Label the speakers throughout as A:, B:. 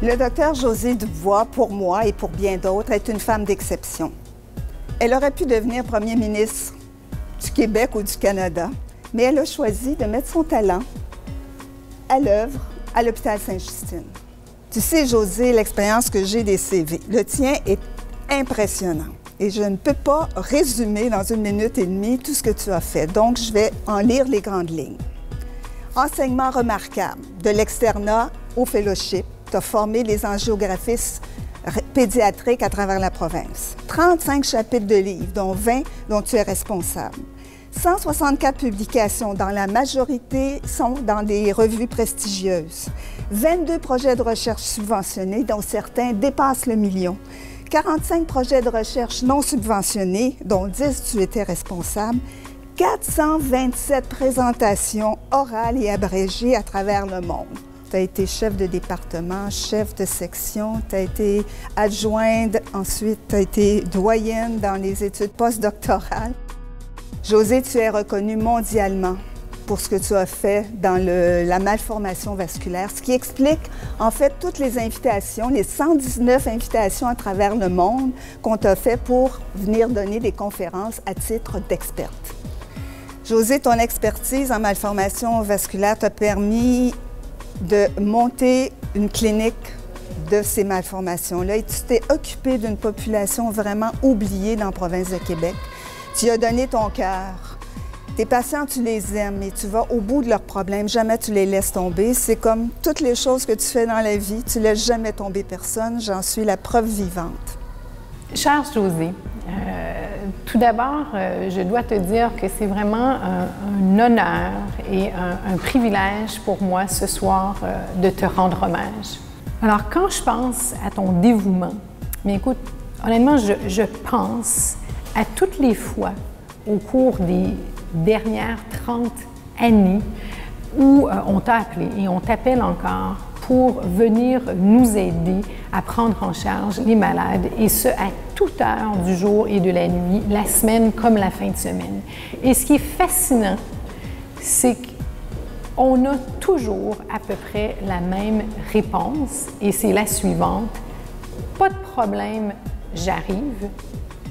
A: Le docteur Josée Dubois, pour moi et pour bien d'autres, est une femme d'exception. Elle aurait pu devenir premier ministre du Québec ou du Canada, mais elle a choisi de mettre son talent à l'œuvre à l'hôpital Sainte-Justine. Tu sais, Josée, l'expérience que j'ai des CV, le tien est impressionnant. Et je ne peux pas résumer dans 1 minute et demie tout ce que tu as fait. Donc, je vais en lire les grandes lignes. Enseignement remarquable, de l'externat au fellowship. Tu as formé les angiographistes pédiatriques à travers la province. 35 chapitres de livres, dont 20 dont tu es responsable. 164 publications, dont la majorité sont dans des revues prestigieuses. 22 projets de recherche subventionnés, dont certains dépassent le million. 45 projets de recherche non subventionnés, dont 10 tu étais responsable. 427 présentations orales et abrégées à travers le monde. Tu as été chef de département, chef de section, tu as été adjointe, ensuite tu as été doyenne dans les études postdoctorales. Josée, tu es reconnue mondialement pour ce que tu as fait dans la malformation vasculaire, ce qui explique en fait toutes les invitations, les 119 invitations à travers le monde qu'on t'a fait pour venir donner des conférences à titre d'experte. Josée, ton expertise en malformation vasculaire t'a permis de monter une clinique de ces malformations-là et tu t'es occupé d'une population vraiment oubliée dans la province de Québec. Tu as donné ton cœur. Tes patients, tu les aimes et tu vas au bout de leurs problèmes. Jamais tu les laisses tomber. C'est comme toutes les choses que tu fais dans la vie. Tu ne laisses jamais tomber personne. J'en suis la preuve vivante.
B: Chère Josée, tout d'abord, je dois te dire que c'est vraiment un honneur et un privilège pour moi ce soir de te rendre hommage. Alors, quand je pense à ton dévouement, mais écoute, honnêtement, je pense à toutes les fois au cours des dernières 30 années où on t'a appelé et on t'appelle encore pour venir nous aider à prendre en charge les malades, et ce, à toute heure du jour et de la nuit, la semaine comme la fin de semaine. Et ce qui est fascinant, c'est qu'on a toujours à peu près la même réponse, et c'est la suivante. Pas de problème, j'arrive.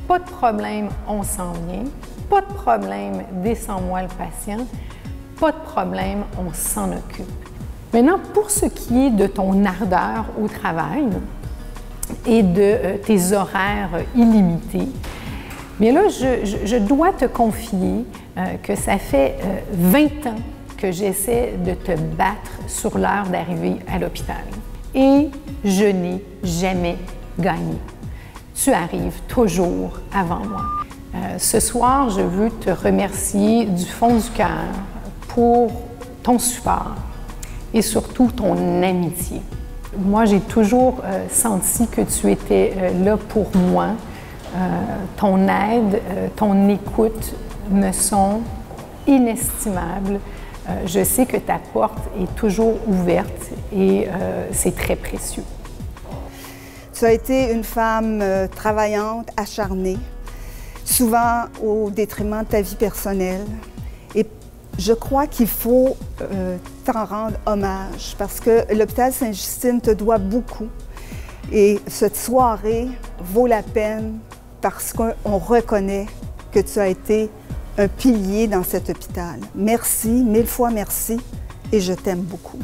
B: Pas de problème, on s'en vient. Pas de problème, descends-moi le patient. Pas de problème, on s'en occupe. Maintenant, pour ce qui est de ton ardeur au travail et de tes horaires illimités, bien là, je dois te confier que ça fait 20 ans que j'essaie de te battre sur l'heure d'arrivée à l'hôpital. Et je n'ai jamais gagné. Tu arrives toujours avant moi. Ce soir, je veux te remercier du fond du cœur pour ton support et surtout ton amitié. Moi, j'ai toujours senti que tu étais là pour moi. Ton aide, ton écoute me sont inestimables. Je sais que ta porte est toujours ouverte et c'est très précieux.
A: Tu as été une femme travaillante, acharnée, souvent au détriment de ta vie personnelle. Et je crois qu'il faut t'en rendre hommage parce que l'hôpital Sainte-Justine te doit beaucoup. Et cette soirée vaut la peine parce qu'on reconnaît que tu as été un pilier dans cet hôpital. Merci, 1000 fois merci, et je t'aime beaucoup.